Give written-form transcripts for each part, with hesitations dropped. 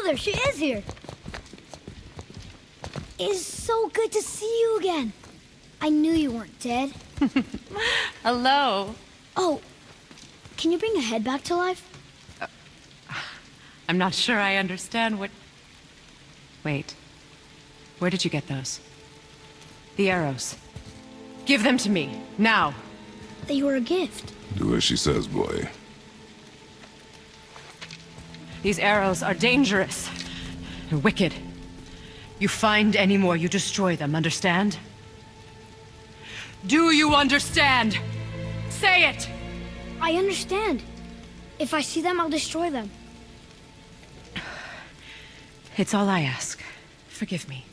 Oh, there she is here. It's so good to see you again. I knew you weren't dead. Hello. Oh, can you bring a head back to life? I'm not sure I understand what... Wait. Where did you get those? The arrows. Give them to me, now. They were a gift. Do as she says, boy. These arrows are dangerous. And wicked. You find any more, you destroy them, understand? Do you understand? Say it! I understand. If I see them, I'll destroy them. It's all I ask. Forgive me.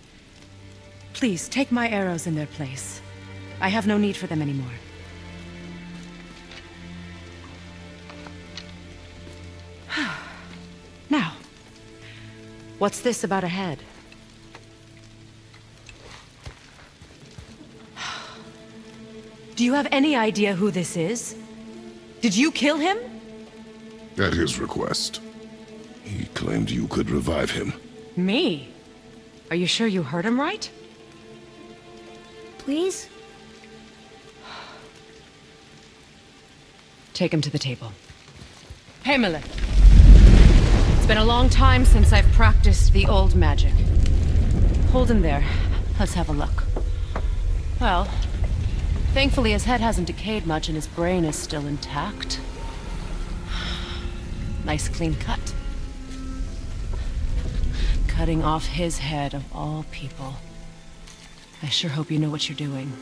Please, take my arrows in their place. I have no need for them anymore. Now, what's this about a head? Do you have any idea who this is? Did you kill him? At his request. He claimed you could revive him. Me? Are you sure you heard him right? Please? Take him to the table. Himalith. It's been a long time since I've practiced the old magic. Hold him there. Let's have a look. Well, thankfully his head hasn't decayed much and his brain is still intact. Nice clean cut. Cutting off his head of all people. I sure hope you know what you're doing.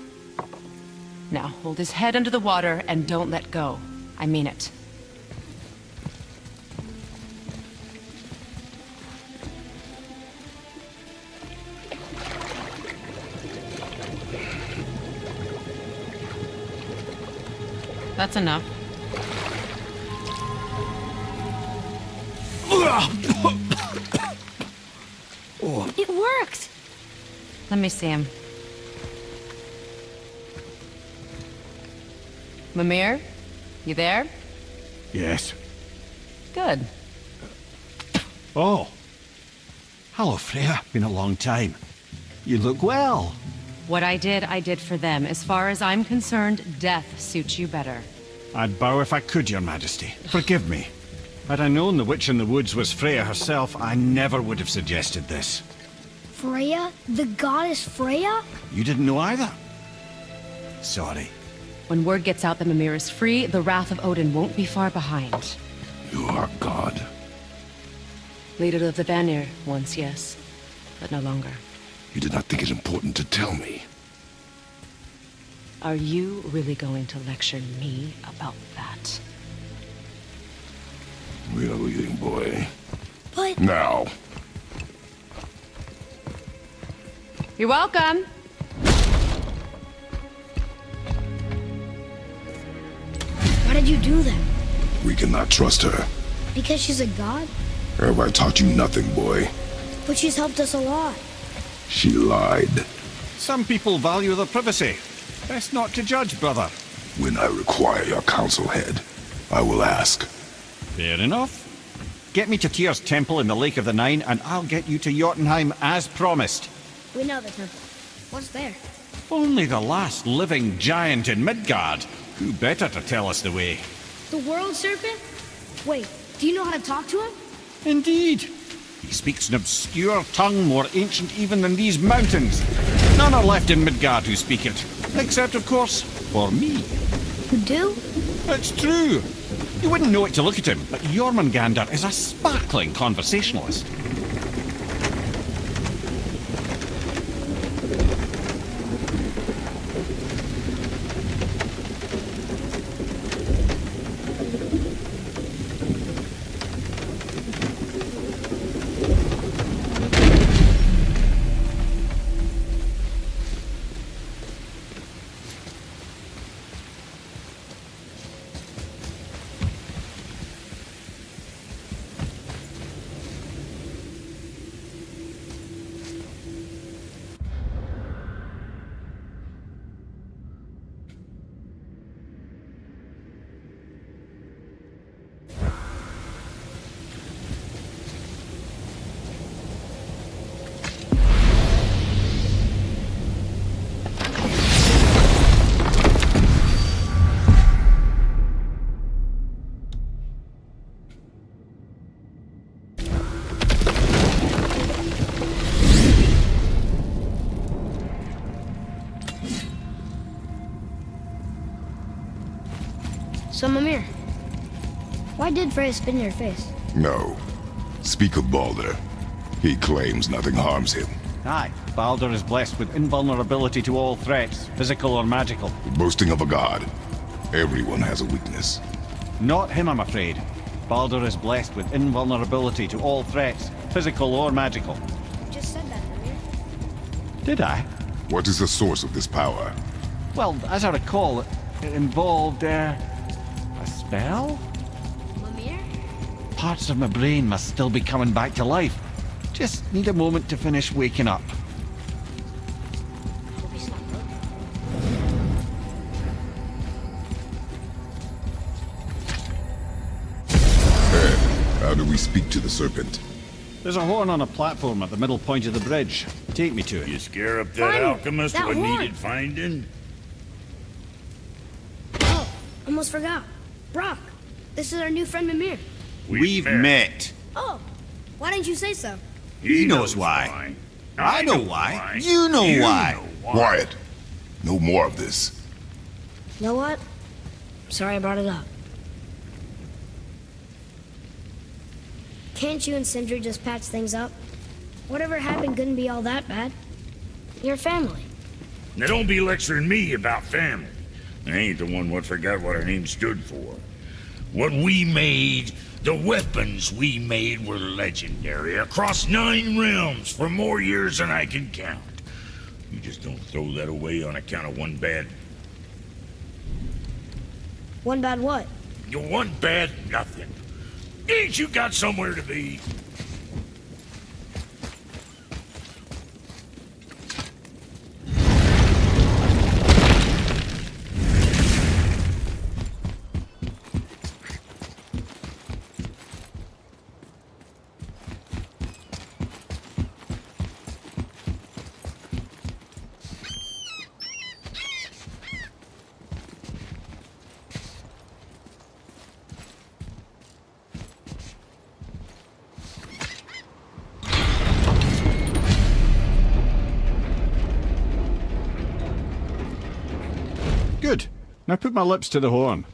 Now, hold his head under the water and don't let go. I mean it. That's enough. It worked! Let me see him. Mimir? You there? Yes. Good. Oh. Hello, Freya. Been a long time. You look well. What I did for them. As far as I'm concerned, death suits you better. I'd bow if I could, Your Majesty. Forgive me. Had I known the witch in the woods was Freya herself, I never would have suggested this. Freya? The goddess Freya? You didn't know either? Sorry. When word gets out that Mimir is free, the wrath of Odin won't be far behind. You are God. Leader of the Vanir, once, yes. But no longer. You did not think it important to tell me. Are you really going to lecture me about that? We are leaving, boy. But... Now. You're welcome. Why did you do that? We cannot trust her. Because she's a god? Have I taught you nothing, boy? But she's helped us a lot. She lied. Some people value their privacy. Best not to judge, brother. When I require your council head, I will ask. Fair enough. Get me to Tyr's temple in the Lake of the Nine, and I'll get you to Jotunheim as promised. We know the temple. What's there? Only the last living giant in Midgard. Who better to tell us the way? The world serpent? Wait, do you know how to talk to him? Indeed. He speaks an obscure tongue more ancient even than these mountains. None are left in Midgard who speak it. Except, of course, for me. You do? It's true. You wouldn't know it to look at him, but Jormungandr is a sparkling conversationalist. So, Mimir, why did Freya spit in your face? No. Speak of Baldur. He claims nothing harms him. Aye, Baldur is blessed with invulnerability to all threats, physical or magical. Boasting of a god. Everyone has a weakness. Not him, I'm afraid. Baldur is blessed with invulnerability to all threats, physical or magical. You just said that, Mimir. Did I? What is the source of this power? Well, as I recall, it involved, a spell? Mimir? Parts of my brain must still be coming back to life. Just need a moment to finish waking up. Hope he's not broken. How do we speak to the serpent? There's a horn on a platform at the middle point of the bridge. Take me to You it. scare up that Find it. alchemist That what horn. needed finding? Oh, almost forgot. Brock, this is our new friend Mimir. We've met. Oh, why didn't you say so? He knows why. I know why. You know why. Quiet. No more of this. You know what? Sorry I brought it up. Can't you and Sindri just patch things up? Whatever happened couldn't be all that bad. You're family. Now don't be lecturing me about family. I ain't the one what forgot what our name stood for. What we made, the weapons we made were legendary across 9 realms for more years than I can count. You just don't throw that away on account of one bad... One bad what? One bad nothing. Ain't you got somewhere to be? Good. Now put my lips to the horn.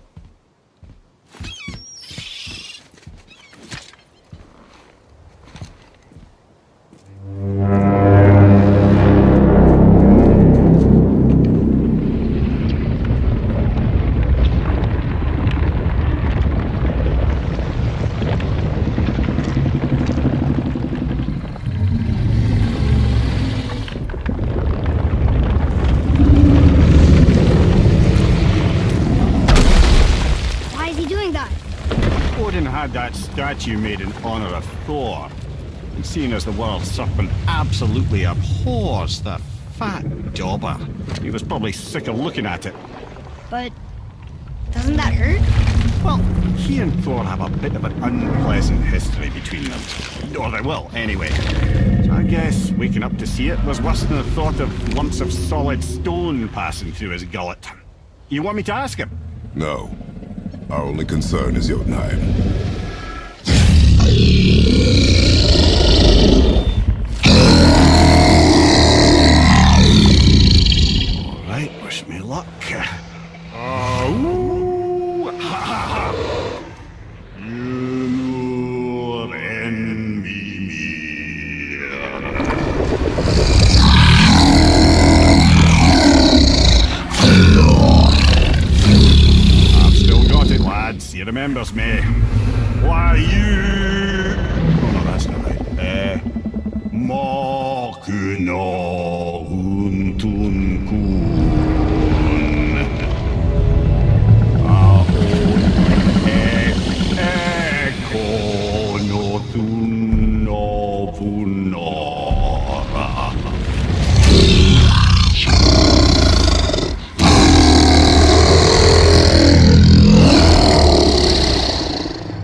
Why is he doing that? Odin had that statue made in honor of Thor. And seeing as the world serpent absolutely abhors the fat dauber, he was probably sick of looking at it. But doesn't that hurt? Well, he and Thor have a bit of an unpleasant history between them. Or they will, anyway. So I guess waking up to see it was worse than the thought of lumps of solid stone passing through his gullet. You want me to ask him? No. Our only concern is Jotunheim. All right, wish me luck. You envy me. I've still got it, lads. He remembers me. Why you? Oh no, that's not right. Makuna huntun kun. Ekono tunno punora.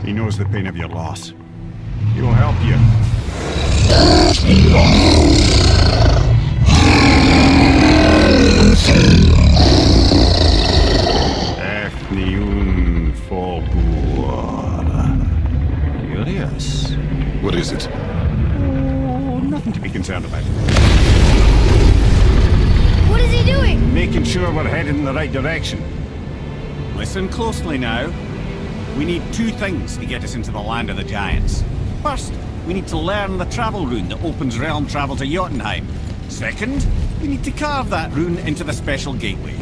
He knows the pain of your loss. He will help you. Efniun Fogur. Curious. What is it? Oh, nothing to be concerned about. What is he doing? Making sure we're headed in the right direction. Listen closely now. We need two things to get us into the land of the giants. First, we need to learn the travel rune that opens realm travel to Jotunheim. Second, we need to carve that rune into the special gateway.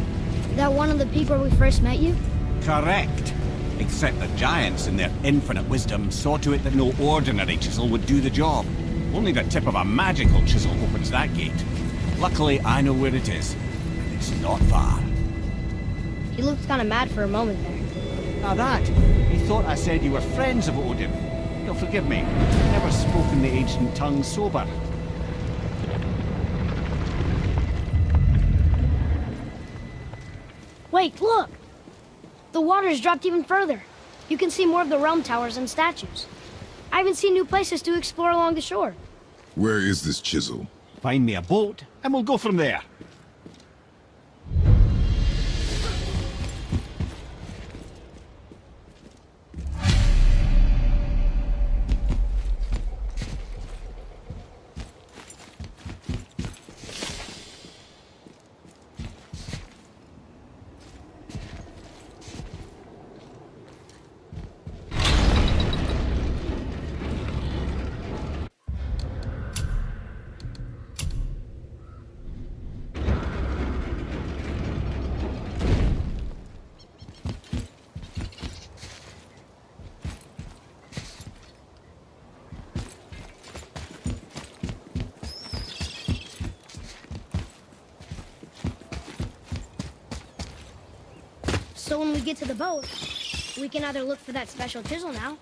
That one of the people we first met you? Correct. Except the giants, in their infinite wisdom, saw to it that no ordinary chisel would do the job. Only the tip of a magical chisel opens that gate. Luckily, I know where it is. It's not far. You looked kind of mad for a moment there. Now that, you thought I said you were friends of Odin. You'll forgive me. I've never spoken the ancient tongue sober. Wait, look! The water's dropped even further. You can see more of the realm towers and statues. I even see new places to explore along the shore. Where is this chisel? Find me a boat, and we'll go from there. So when we get to the boat, we can either look for that special chisel now,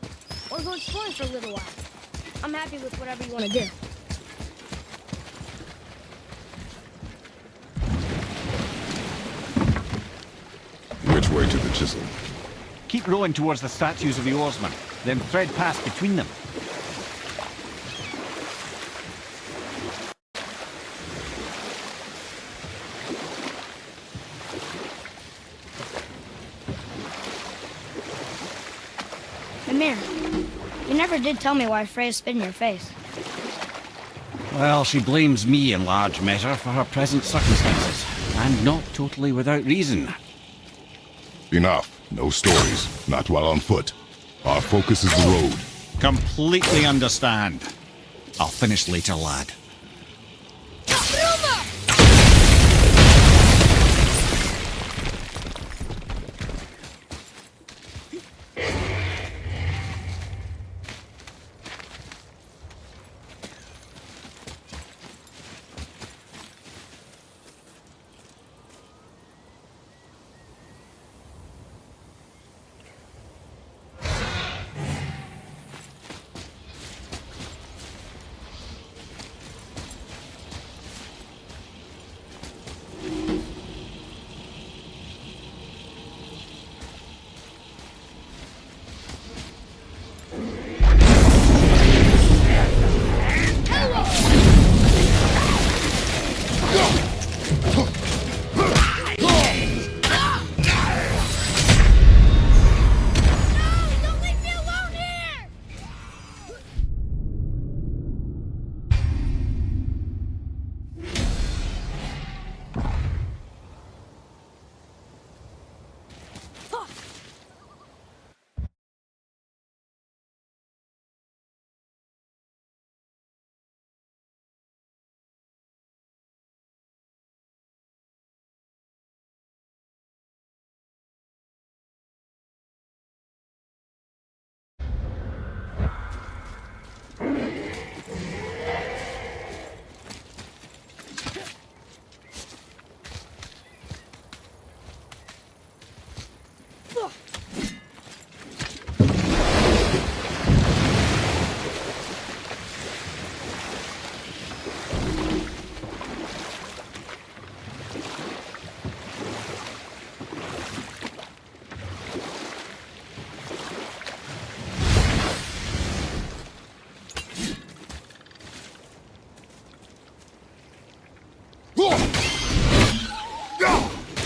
or go exploring for a little while. I'm happy with whatever you want to do. Which way to the chisel? Keep rowing towards the statues of the oarsmen, then thread past between them. Mimir, you never did tell me why Freya spit in your face. Well, she blames me in large measure for her present circumstances, and not totally without reason. Enough. No stories. Not while on foot. Our focus is the road. Completely understand. I'll finish later, lad.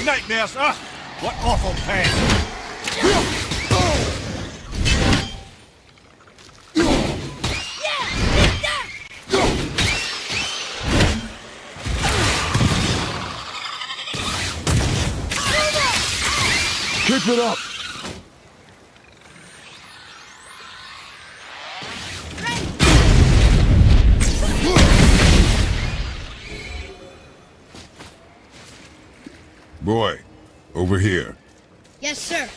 Nightmares! Ah, what awful pain! Keep Keep it up! Boy, over here. Yes, sir.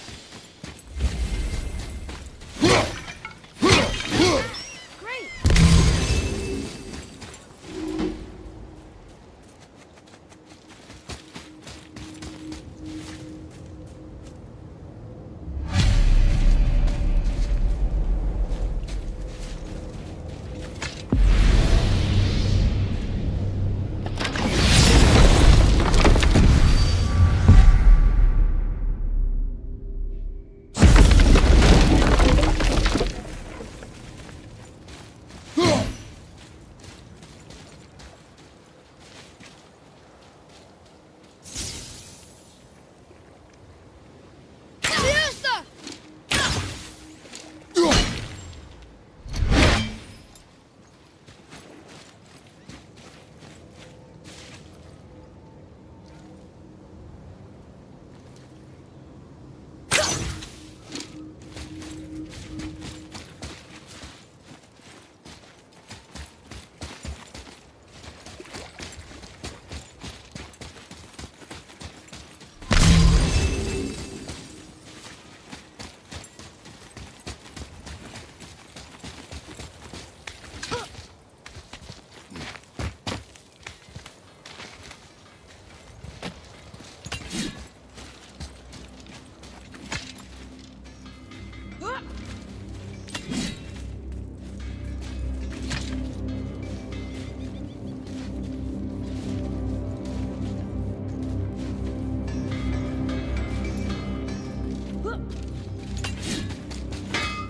Great. Fiesta!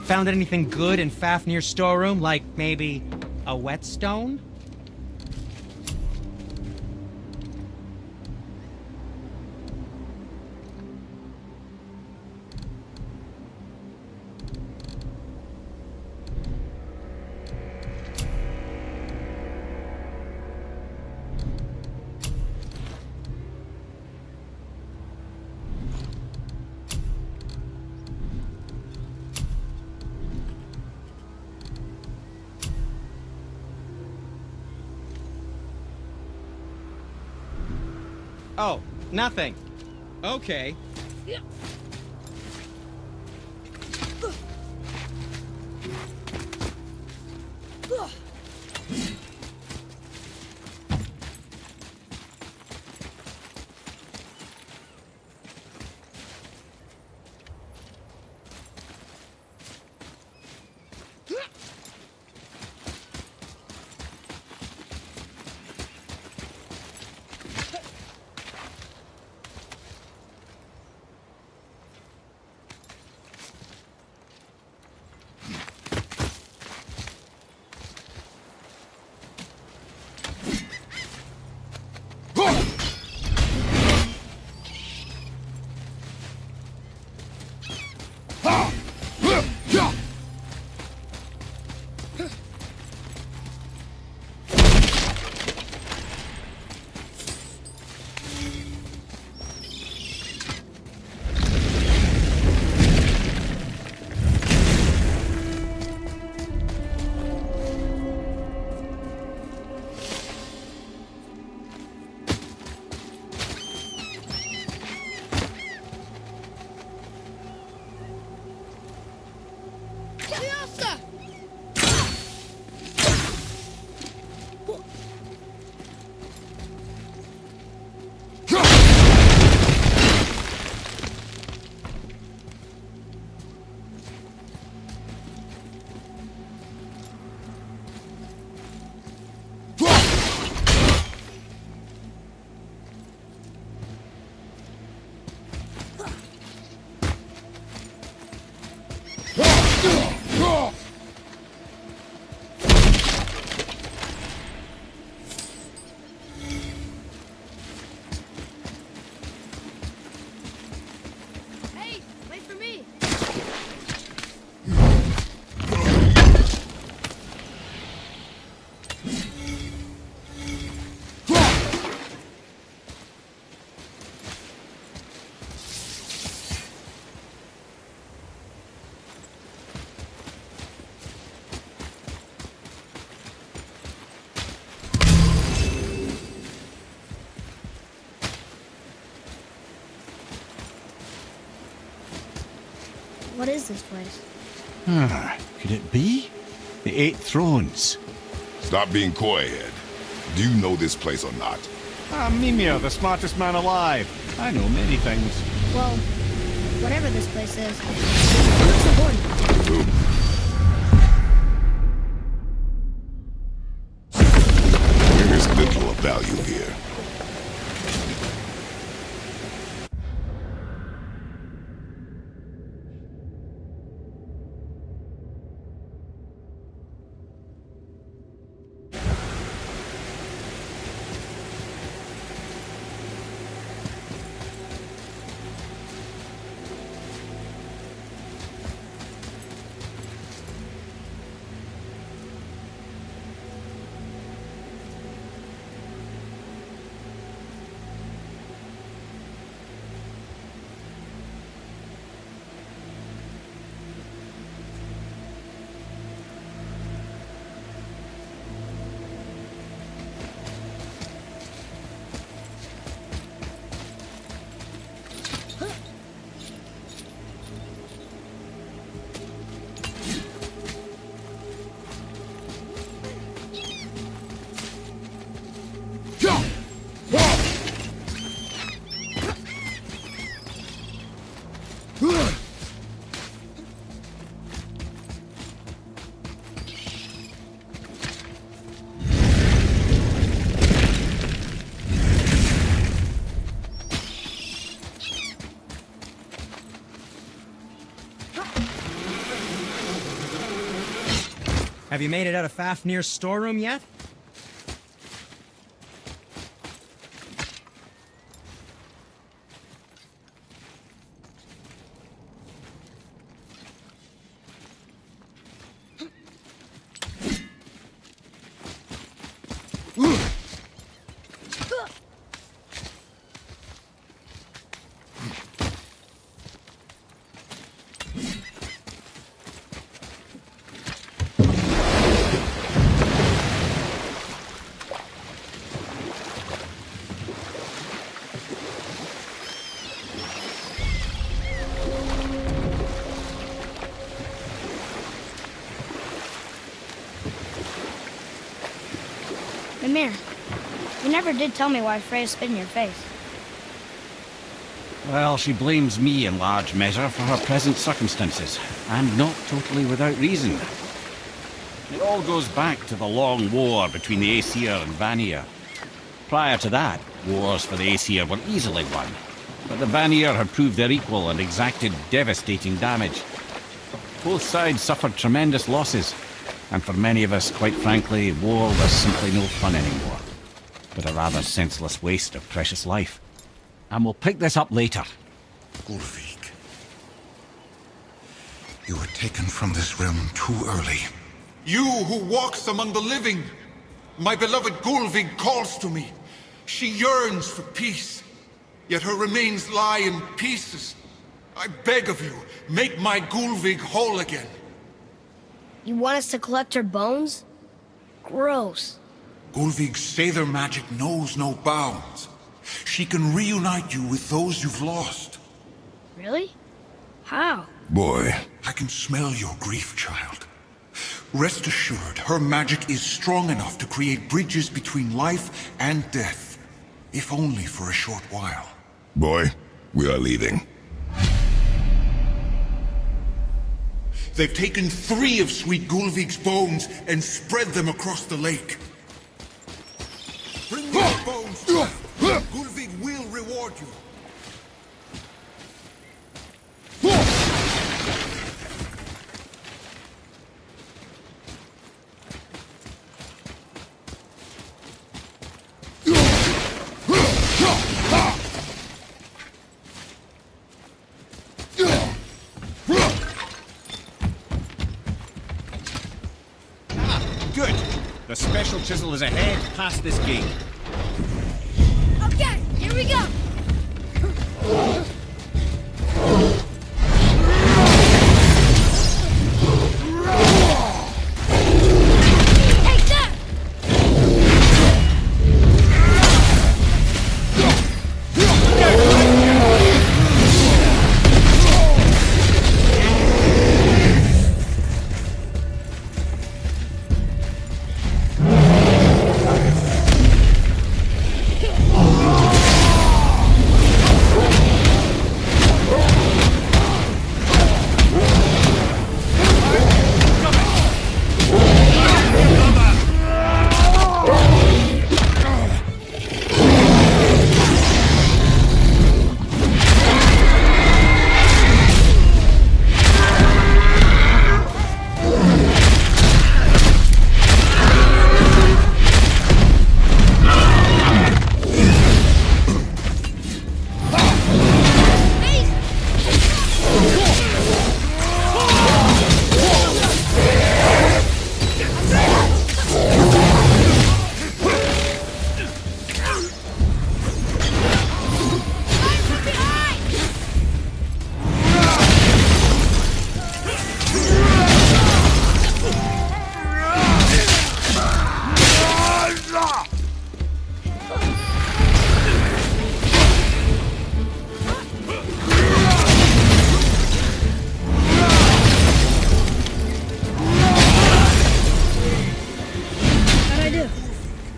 Found anything good in Fafnir's storeroom, like maybe a whetstone? Oh, nothing. Okay. What is this place? Could it be? The Eight Thrones. Stop being coy, Ed. Do you know this place or not? I'm Mimir, the smartest man alive. I know many things. Well, whatever this place is, it looks important. Boom. There is little of value here. Have you made it out of Fafnir's storeroom yet? Mimir, you never did tell me why Freya spit in your face. Well, she blames me in large measure for her present circumstances, and not totally without reason. It all goes back to the long war between the Aesir and Vanir. Prior to that, wars for the Aesir were easily won, but the Vanir had proved their equal and exacted devastating damage. Both sides suffered tremendous losses, and for many of us, quite frankly, war was simply no fun anymore, but a rather senseless waste of precious life. And we'll pick this up later. Gullveig, you were taken from this realm too early. You who walks among the living! My beloved Gullveig calls to me. She yearns for peace, yet her remains lie in pieces. I beg of you, make my Gullveig whole again. You want us to collect her bones? Gross. Gullveig's Seidr magic knows no bounds. She can reunite you with those you've lost. Really? How? Boy, I can smell your grief, child. Rest assured, her magic is strong enough to create bridges between life and death, if only for a short while. boy, we are leaving. They've taken 3 of Sweet Gullveig's bones and spread them across the lake. Bring me the bones, child. Gullveig will reward you. Good. The special chisel is ahead, past this gate. Okay, here we go! Take that!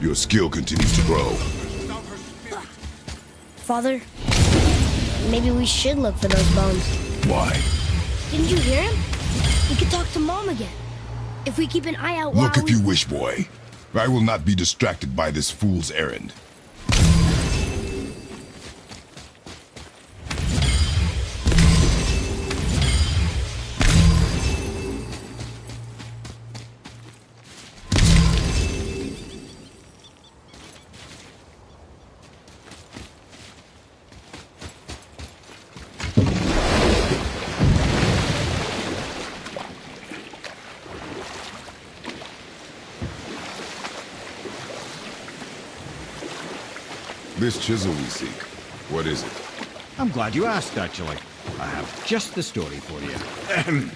Your skill continues to grow. Father, maybe we should look for those bones. Why? Didn't you hear him? We could talk to Mom again. If we keep an eye out while Look if you wish, boy. I will not be distracted by this fool's errand. This chisel we seek, what is it? I'm glad you asked, actually. I have just the story for you. Ahem.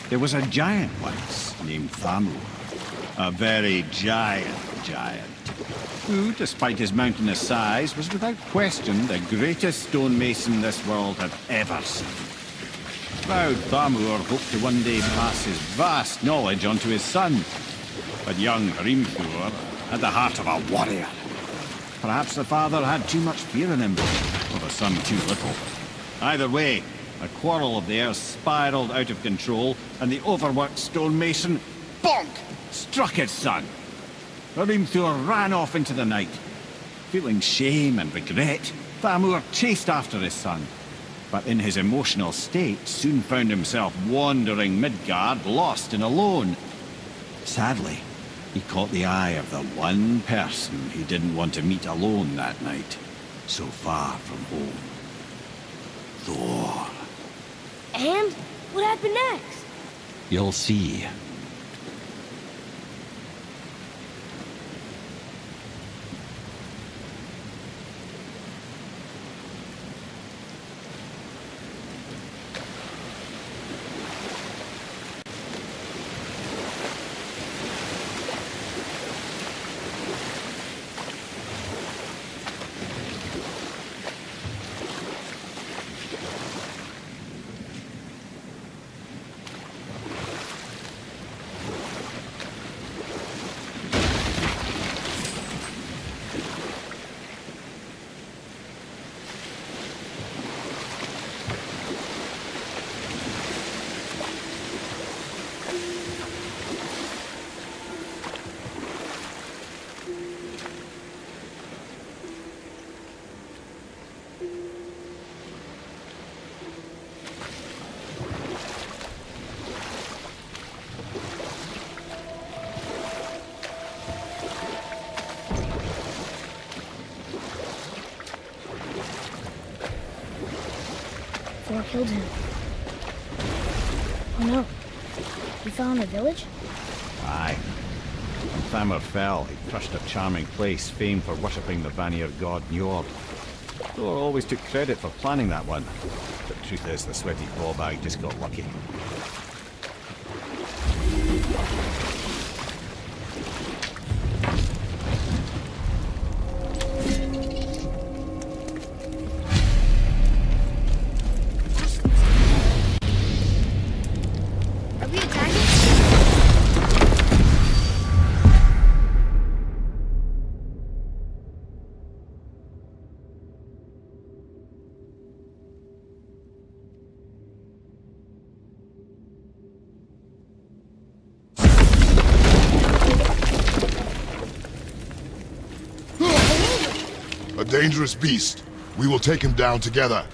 There was a giant once named Thamur. A very giant, who, despite his mountainous size, was without question the greatest stonemason this world had ever seen. Proud Thamur hoped to one day pass his vast knowledge on to his son. But young Hrimthur had the heart of a warrior. Perhaps the father had too much fear in him, or the son too little. Either way, a quarrel of theirs spiraled out of control, and the overworked stonemason, bonk, struck his son. Hrimthur ran off into the night. Feeling shame and regret, Thamur chased after his son, but in his emotional state soon found himself wandering Midgard, lost and alone. Sadly, he caught the eye of the one person he didn't want to meet alone that night, so far from home. Thor. And what happened next? You'll see. Thor killed him. Oh no. We fell in a village? Aye. When Thamur fell, he crushed a charming place famed for worshipping the Vanir god Njord. Thor always took credit for planning that one. But the truth is, the sweaty ballbag just got lucky. Are we attacking? A dangerous beast. We will take him down together.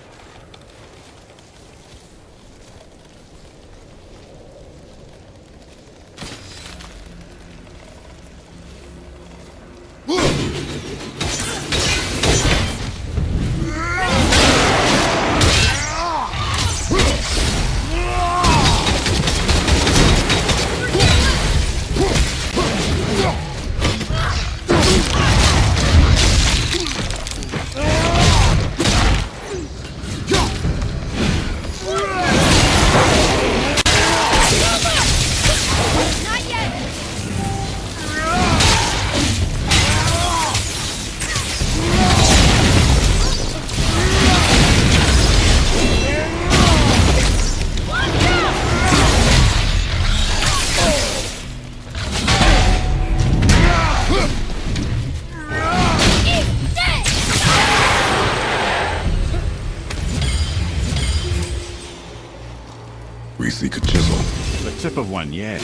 of one, yes.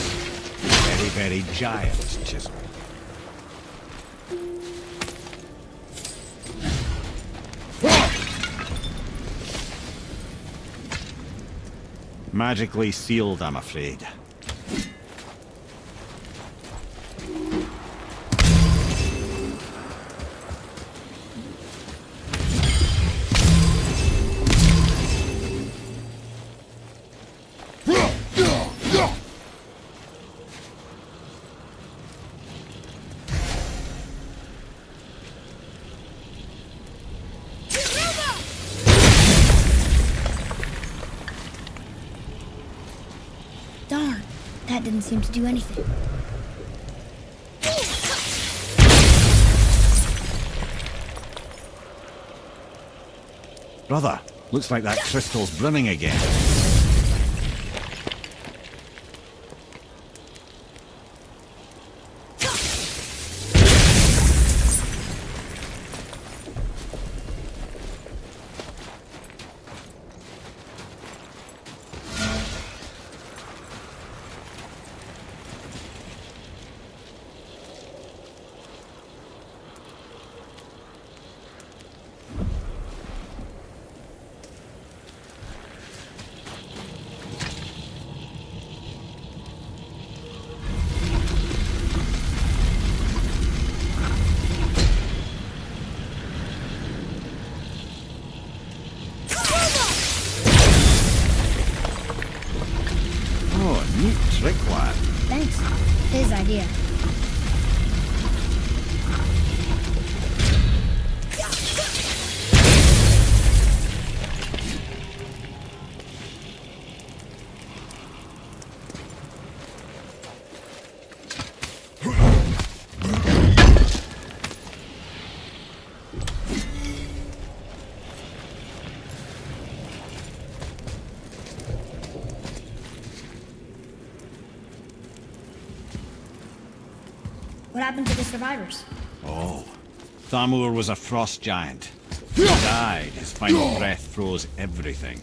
Very, very giant chisel. Magically sealed, I'm afraid. Darn, that didn't seem to do anything. Brother, looks like that crystal's brimming again. Oh, neat trick, lad. Thanks. His idea. What happened to the survivors? Oh, Thamur was a frost giant. He died. His final breath froze everything.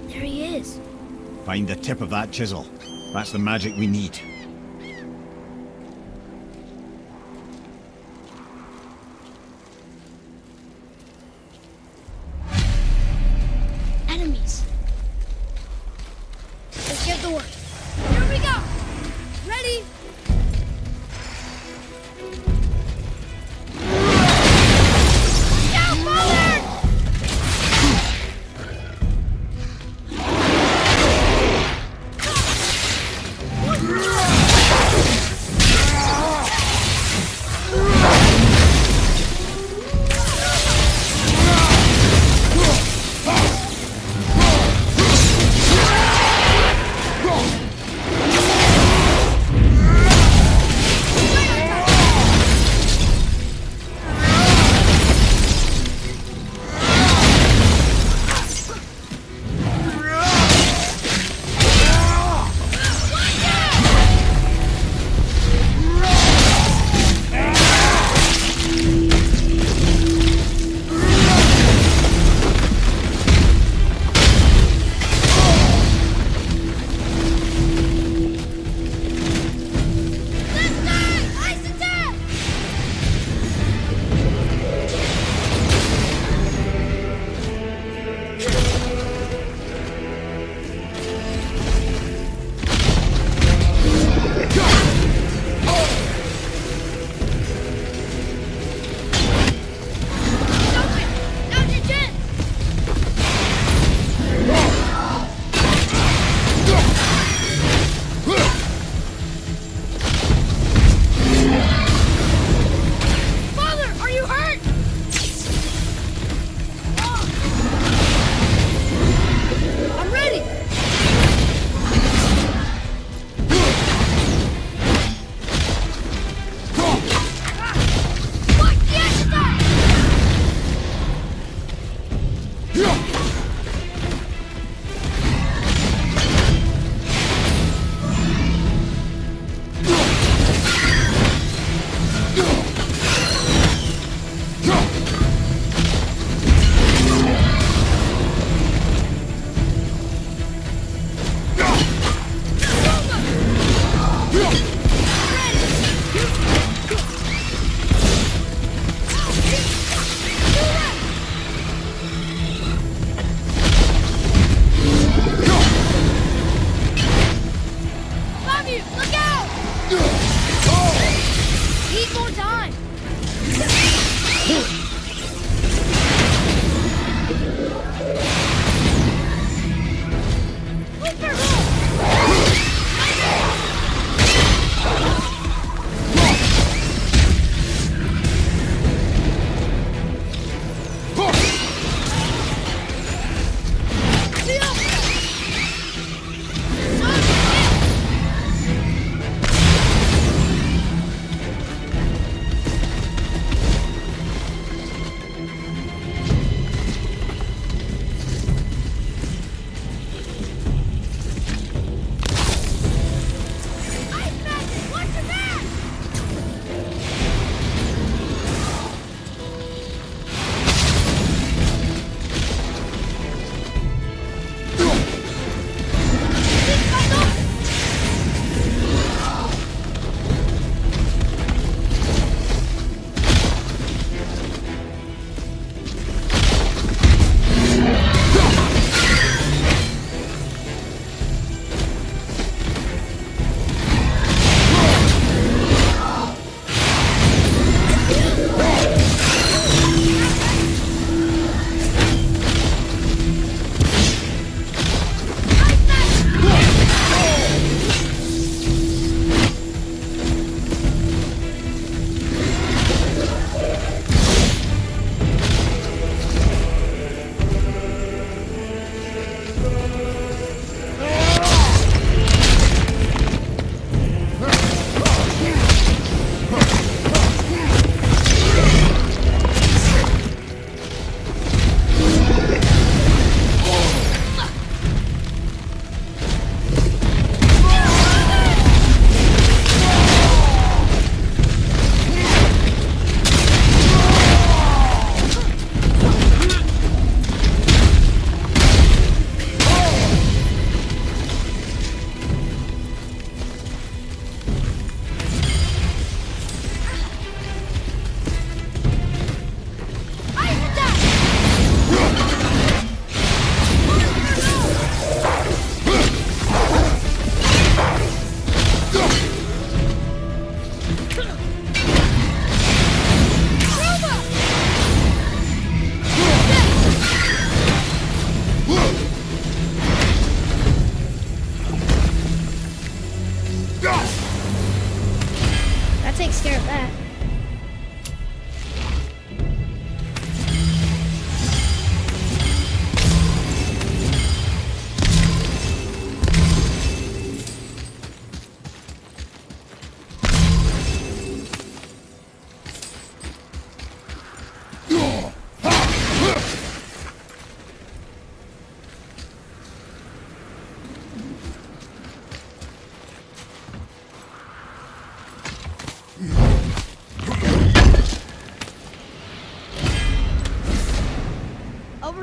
There he is. Find the tip of that chisel. That's the magic we need. Enemies. Let's get to work. Here we go. Ready? Yeah, mother! What?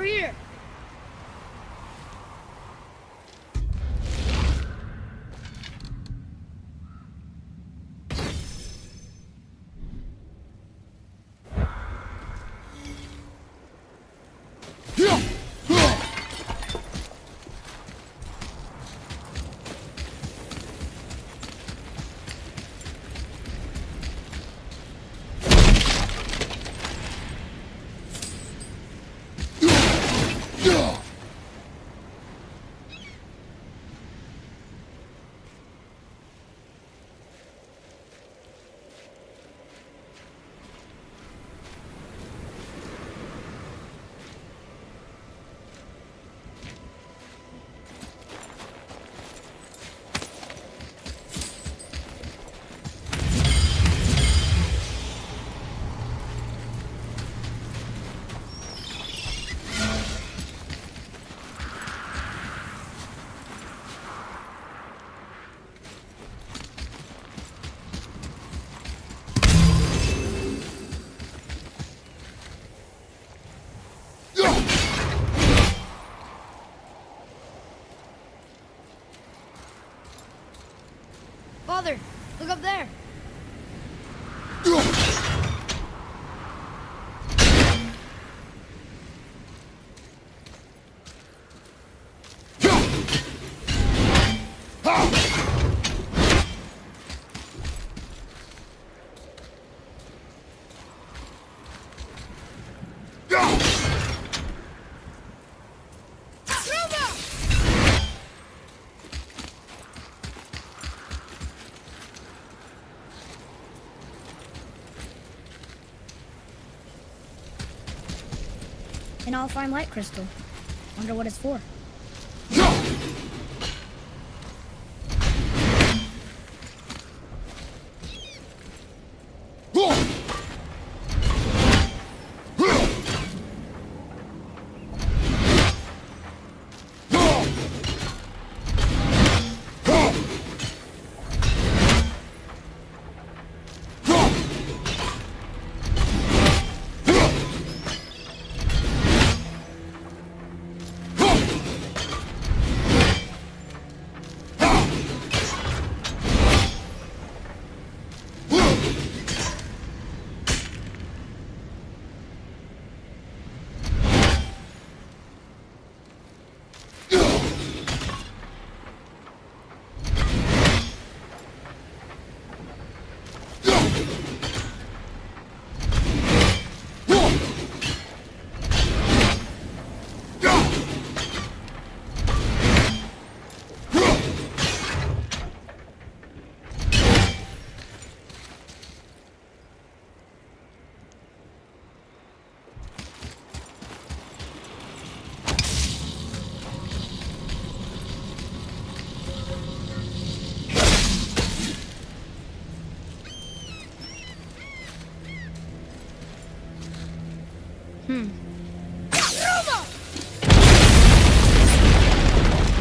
over here. Father, look up there. An all-fine light crystal. Wonder what it's for.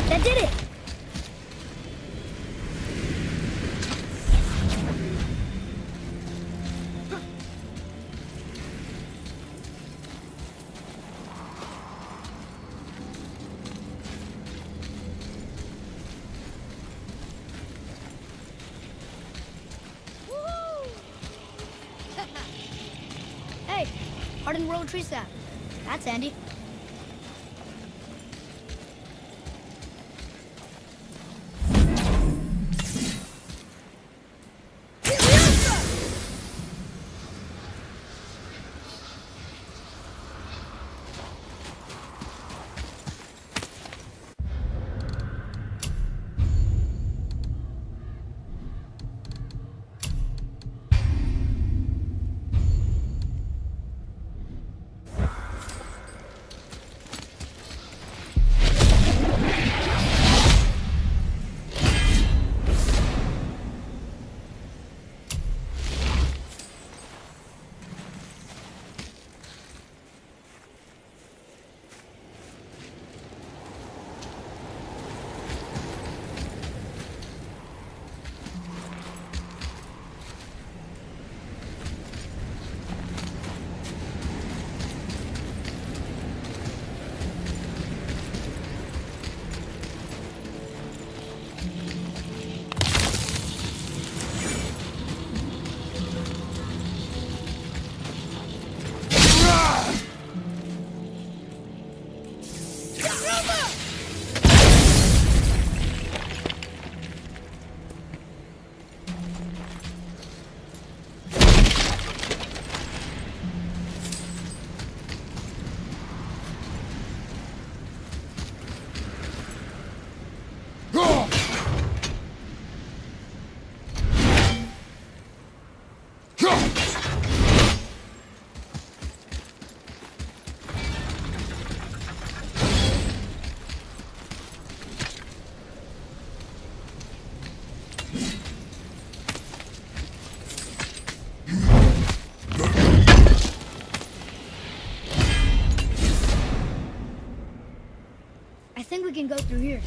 That did it! Hey, hardened world tree sap. That's handy. we can go through here.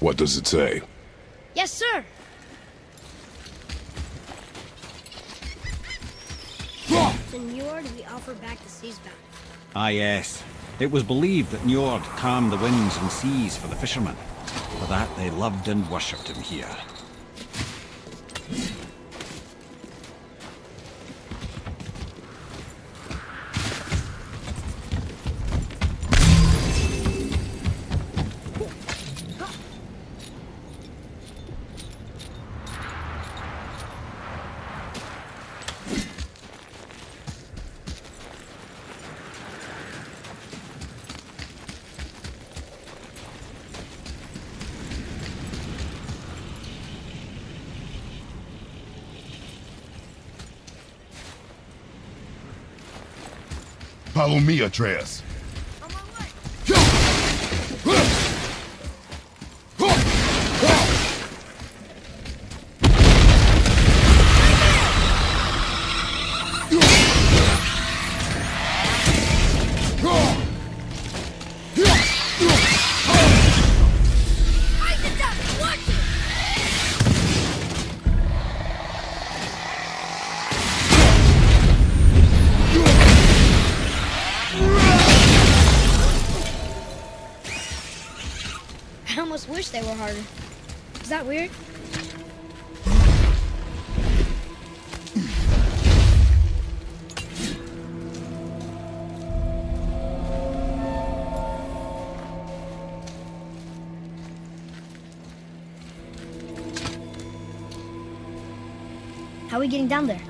What does it say? Yes, sir. To Njord, we offer back the seas bound. Ah, yes. It was believed that Njord calmed the winds and seas for the fishermen. For that, they loved and worshipped him here. Follow me, Atreus. I almost wish they were harder. Is that weird? How are we getting down there?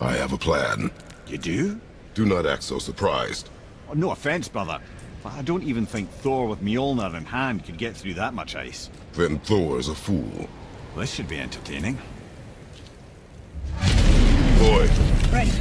I have a plan. You do? Do not act so surprised. Oh, no offense, brother, but I don't even think Thor with Mjolnir in hand could get through that much ice. Then Thor is a fool. This should be entertaining. Boy, Ready.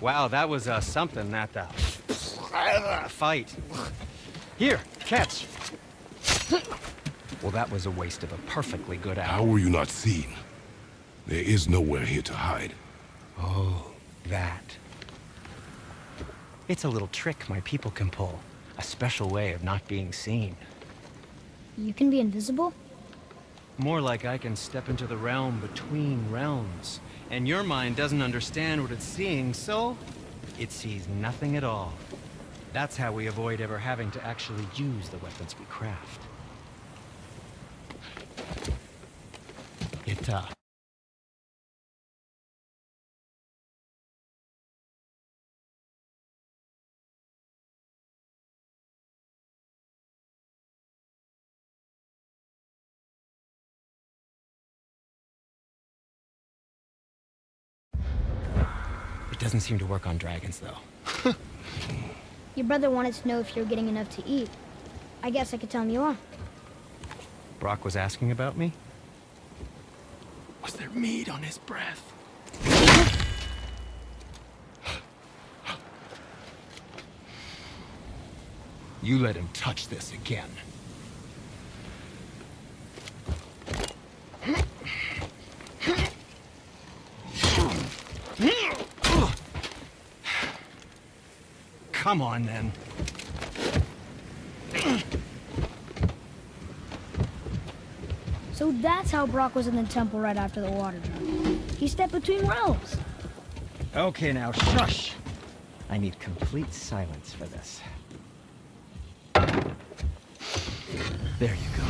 Wow, that was something, that fight. Here, catch. Well, that was a waste of a perfectly good hour. How were you not seen? There is nowhere here to hide. Oh, that. It's a little trick my people can pull. A special way of not being seen. You can be invisible? More like I can step into the realm between realms. And your mind doesn't understand what it's seeing, so it sees nothing at all. That's how we avoid ever having to actually use the weapons we craft. It doesn't seem to work on dragons, though. Your brother wanted to know if you're getting enough to eat. I guess I could tell him you are. Brock was asking about me? Was there meat on his breath? You let him touch this again. Come on, then. So that's how Brock was in the temple right after the water drop. He stepped between realms. Okay, now, shush! I need complete silence for this. There you go.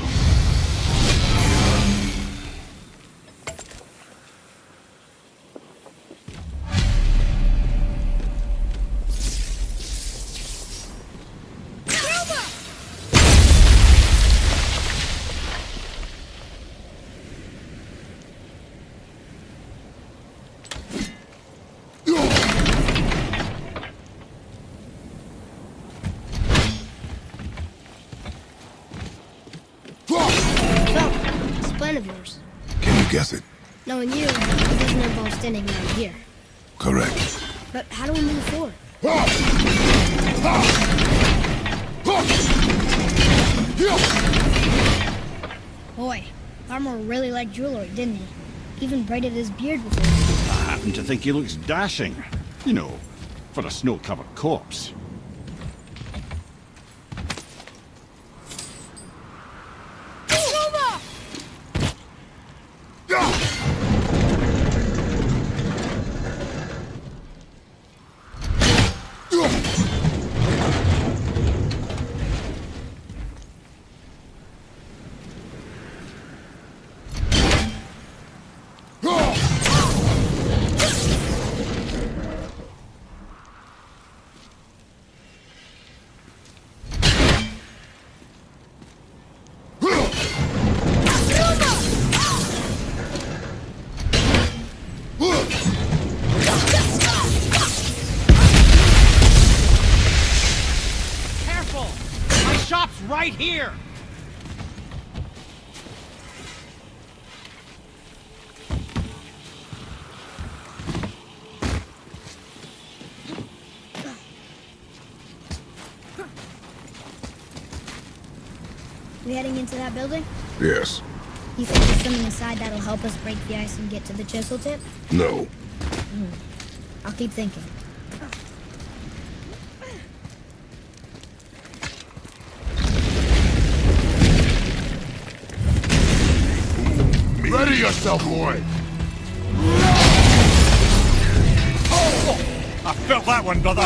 Of yours. Can you guess it? Knowing you, it doesn't involve standing around here. Correct. But how do we move forward? Boy, Armor really liked jewelry, didn't he? Even braided his beard before. I happen to think he looks dashing. You know, for a snow-covered corpse. Right here! We heading into that building? Yes. You think there's something inside that'll help us break the ice and get to the chisel tip? No. I'll keep thinking. Ready yourself, boy! I felt that one, brother!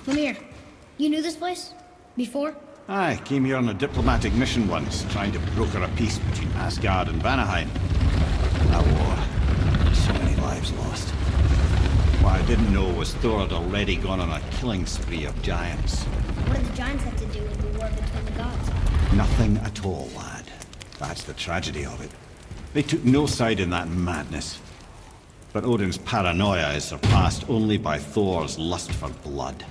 Lemire, you knew this place? Before? I came here on a diplomatic mission once, trying to broker a peace between Asgard and Vanaheim. That war. So many lives lost. What I didn't know was Thor had already gone on a killing spree of giants. What did the giants have to do with the war between the gods? Nothing at all, lad. That's the tragedy of it. They took no side in that madness. But Odin's paranoia is surpassed only by Thor's lust for blood.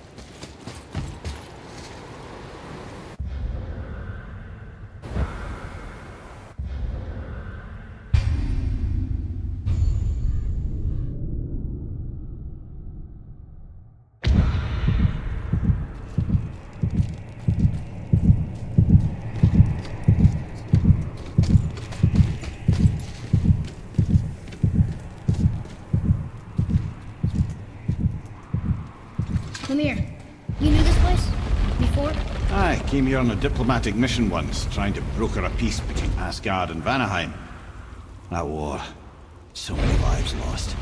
Lemire, you knew this place? Before? I came here on a diplomatic mission once, trying to broker a peace between Asgard and Vanaheim. That war. So many lives lost.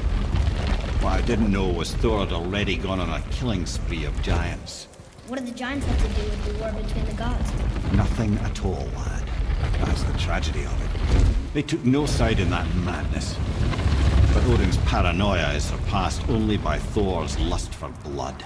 What I didn't know was Thor had already gone on a killing spree of giants. What did the giants have to do with the war between the gods? Nothing at all, lad. That's the tragedy of it. They took no side in that madness. But Odin's paranoia is surpassed only by Thor's lust for blood.